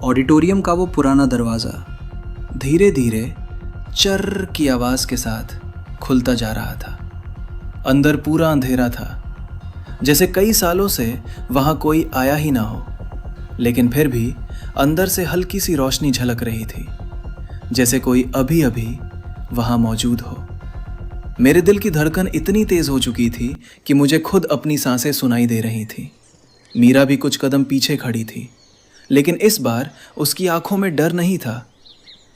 Auditorium का वो पुराना दरवाज़ा धीरे धीरे चर्र की आवाज़ के साथ खुलता जा रहा था। अंदर पूरा अंधेरा था, जैसे कई सालों से वहाँ कोई आया ही ना हो, लेकिन फिर भी अंदर से हल्की सी रोशनी झलक रही थी, जैसे कोई अभी अभी वहाँ मौजूद हो। मेरे दिल की धड़कन इतनी तेज़ हो चुकी थी कि मुझे खुद अपनी सांसें सुनाई दे रही थी। मीरा भी कुछ कदम पीछे खड़ी थी, लेकिन इस बार उसकी आंखों में डर नहीं था,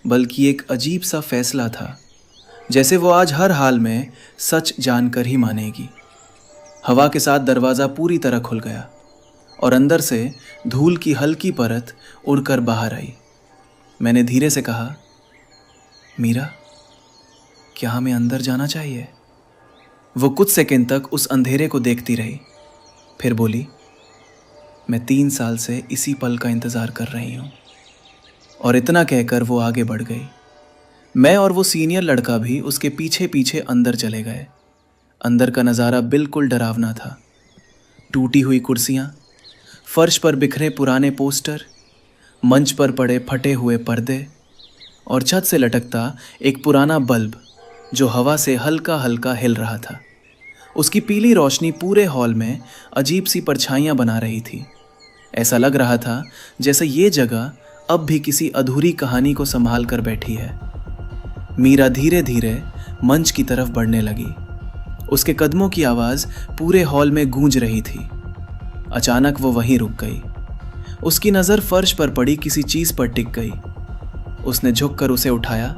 बल्कि एक अजीब सा फैसला था, जैसे वो आज हर हाल में सच जानकर ही मानेगी। हवा के साथ दरवाज़ा पूरी तरह खुल गया और अंदर से धूल की हल्की परत उड़कर बाहर आई। मैंने धीरे से कहा, मीरा, क्या हमें अंदर जाना चाहिए? वो कुछ सेकंड तक उस अंधेरे को देखती रही, फिर बोली, मैं 3 साल से इसी पल का इंतज़ार कर रही हूँ। और इतना कहकर वो आगे बढ़ गई। मैं और वो सीनियर लड़का भी उसके पीछे पीछे अंदर चले गए। अंदर का नज़ारा बिल्कुल डरावना था। टूटी हुई कुर्सियाँ, फर्श पर बिखरे पुराने पोस्टर, मंच पर पड़े फटे हुए पर्दे और छत से लटकता एक पुराना बल्ब जो हवा से हल्का हल्का हिल रहा था। उसकी पीली रोशनी पूरे हॉल में अजीब सी परछाइयाँ बना रही थी। ऐसा लग रहा था जैसे ये जगह अब भी किसी अधूरी कहानी को संभाल कर बैठी है। मीरा धीरे धीरे मंच की तरफ बढ़ने लगी। उसके कदमों की आवाज़ पूरे हॉल में गूंज रही थी। अचानक वो वहीं रुक गई। उसकी नज़र फर्श पर पड़ी किसी चीज़ पर टिक गई। उसने झुककर उसे उठाया।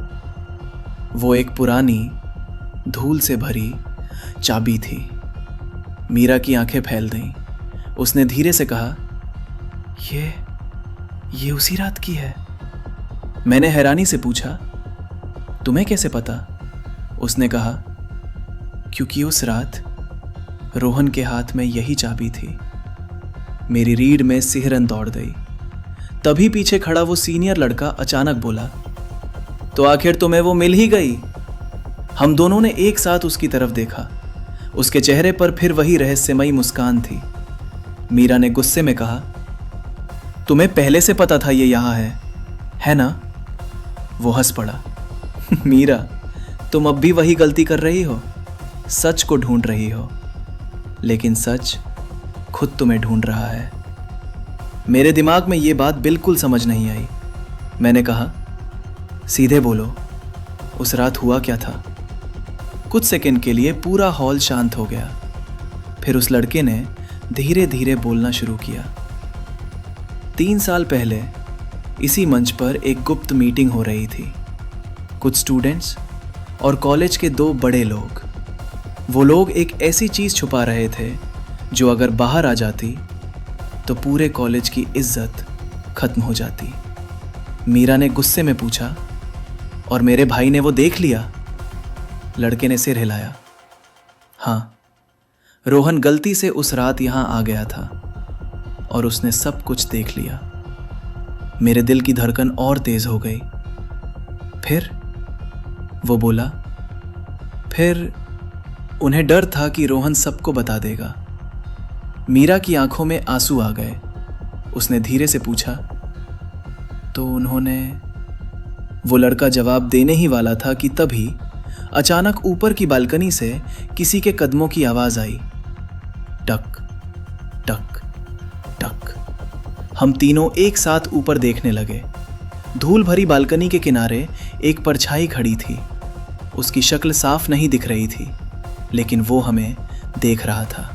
वो एक पुरानी, धूल से भरी चाबी थी। मीरा की आंखें फैल गईं। उसने धीरे से कहा, ये उसी रात की है। मैंने हैरानी से पूछा, तुम्हें कैसे पता? उसने कहा, क्योंकि उस रात रोहन के हाथ में यही चाबी थी। मेरी रीढ़ में सिहरन दौड़ गई। तभी पीछे खड़ा वो सीनियर लड़का अचानक बोला, तो आखिर तुम्हें वो मिल ही गई। हम दोनों ने एक साथ उसकी तरफ देखा। उसके चेहरे पर फिर वही रहस्यमयी मुस्कान थी। मीरा ने गुस्से में कहा, तुम्हें पहले से पता था ये यहाँ है ना? वो हंस पड़ा। मीरा, तुम अब भी वही गलती कर रही हो, सच को ढूंढ रही हो, लेकिन सच खुद तुम्हें ढूंढ रहा है। मेरे दिमाग में ये बात बिल्कुल समझ नहीं आई। मैंने कहा, सीधे बोलो, उस रात हुआ क्या था? कुछ सेकंड के लिए पूरा हॉल शांत हो गया। फिर उस लड़के ने धीरे धीरे बोलना शुरू किया। 3 साल पहले इसी मंच पर एक गुप्त मीटिंग हो रही थी। कुछ स्टूडेंट्स और कॉलेज के 2 बड़े लोग। वो लोग एक ऐसी चीज़ छुपा रहे थे जो अगर बाहर आ जाती तो पूरे कॉलेज की इज्जत खत्म हो जाती। मीरा ने गुस्से में पूछा, और मेरे भाई ने वो देख लिया? लड़के ने सिर हिलाया। हाँ, रोहन गलती से उस रात यहाँ आ गया था और उसने सब कुछ देख लिया। मेरे दिल की धड़कन और तेज हो गई। फिर वो बोला, फिर उन्हें डर था कि रोहन सबको बता देगा। मीरा की आंखों में आंसू आ गए। उसने धीरे से पूछा, तो उन्होंने? वो लड़का जवाब देने ही वाला था कि तभी अचानक ऊपर की बालकनी से किसी के कदमों की आवाज आई। टक टक टक। हम तीनों एक साथ ऊपर देखने लगे। धूल भरी बालकनी के किनारे एक परछाई खड़ी थी। उसकी शक्ल साफ नहीं दिख रही थी, लेकिन वो हमें देख रहा था।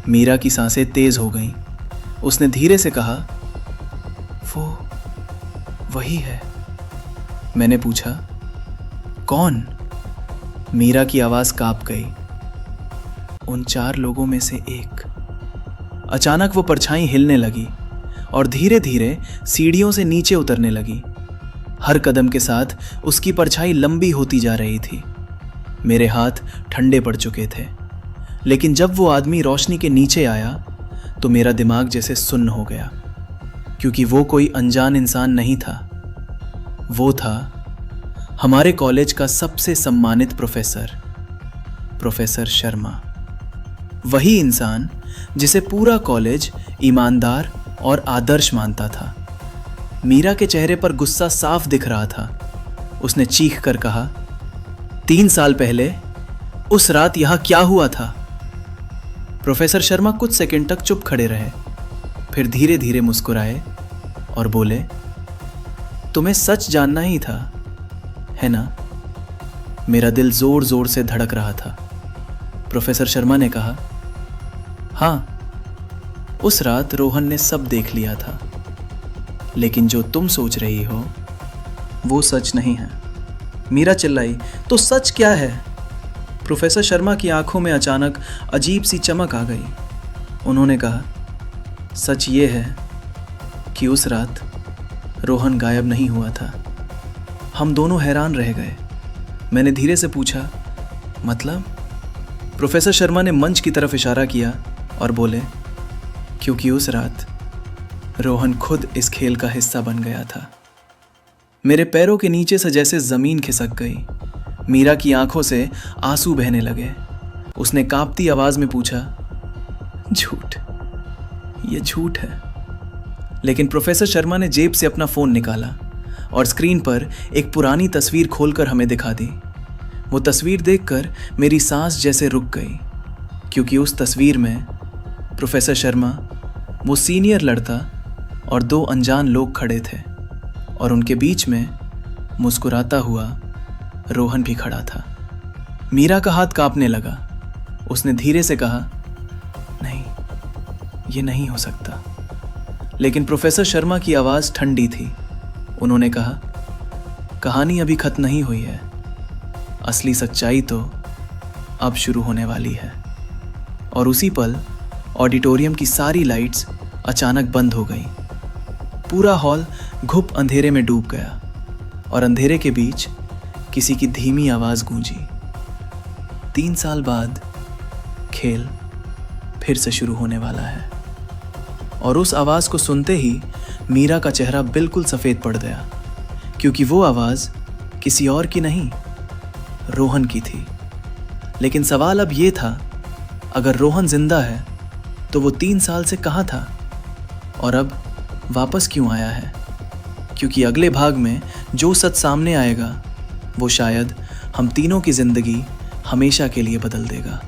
मीरा की सांसें तेज हो गईं। उसने धीरे से कहा, वो वही है। मैंने पूछा, कौन? मीरा की आवाज कांप गई। उन 4 लोगों में से एक। अचानक वो परछाई हिलने लगी और धीरे धीरे सीढ़ियों से नीचे उतरने लगी। हर कदम के साथ उसकी परछाई लंबी होती जा रही थी। मेरे हाथ ठंडे पड़ चुके थे, लेकिन जब वो आदमी रोशनी के नीचे आया तो मेरा दिमाग जैसे सुन्न हो गया, क्योंकि वो कोई अनजान इंसान नहीं था। वो था हमारे कॉलेज का सबसे सम्मानित प्रोफेसर शर्मा। वही इंसान जिसे पूरा कॉलेज ईमानदार और आदर्श मानता था। मीरा के चेहरे पर गुस्सा साफ दिख रहा था। उसने चीख कर कहा, 3 साल पहले उस रात यहां क्या हुआ था? प्रोफेसर शर्मा कुछ सेकंड तक चुप खड़े रहे, फिर धीरे धीरे मुस्कुराए और बोले, तुम्हें सच जानना ही था, है ना? मेरा दिल जोर जोर से धड़क रहा था। प्रोफेसर शर्मा ने कहा, हाँ, उस रात रोहन ने सब देख लिया था, लेकिन जो तुम सोच रही हो वो सच नहीं है। मीरा चिल्लाई, तो सच क्या है? प्रोफेसर शर्मा की आंखों में अचानक अजीब सी चमक आ गई। उन्होंने कहा, सच ये है कि उस रात रोहन गायब नहीं हुआ था। हम दोनों हैरान रह गए। मैंने धीरे से पूछा, मतलब? प्रोफेसर शर्मा ने मंच की तरफ इशारा किया और बोले, क्योंकि उस रात रोहन खुद इस खेल का हिस्सा बन गया था। मेरे पैरों के नीचे से जैसे जमीन खिसक गई। मीरा की आंखों से आंसू बहने लगे। उसने कांपती आवाज में पूछा, झूठ, ये झूठ है? लेकिन प्रोफेसर शर्मा ने जेब से अपना फोन निकाला और स्क्रीन पर एक पुरानी तस्वीर खोलकर हमें दिखा दी। वो तस्वीर देखकर मेरी सांस जैसे रुक गई, क्योंकि उस तस्वीर में प्रोफेसर शर्मा, वो सीनियर लड़का और 2 अनजान लोग खड़े थे और उनके बीच में मुस्कुराता हुआ रोहन भी खड़ा था। मीरा का हाथ कांपने लगा। उसने धीरे से कहा, नहीं, ये नहीं हो सकता। लेकिन प्रोफेसर शर्मा की आवाज ठंडी थी। उन्होंने कहा, कहानी अभी खत्म नहीं हुई है, असली सच्चाई तो अब शुरू होने वाली है। और उसी पल ऑडिटोरियम की सारी लाइट्स अचानक बंद हो गई। पूरा हॉल घुप अंधेरे में डूब गया और अंधेरे के बीच किसी की धीमी आवाज गूंजी, 3 साल बाद खेल फिर से शुरू होने वाला है। और उस आवाज को सुनते ही मीरा का चेहरा बिल्कुल सफेद पड़ गया, क्योंकि वो आवाज किसी और की नहीं, रोहन की थी। लेकिन सवाल अब ये था, अगर रोहन जिंदा है तो वो 3 साल से कहाँ था और अब वापस क्यों आया है? क्योंकि अगले भाग में जो सच सामने आएगा वो शायद हम तीनों की जिंदगी हमेशा के लिए बदल देगा।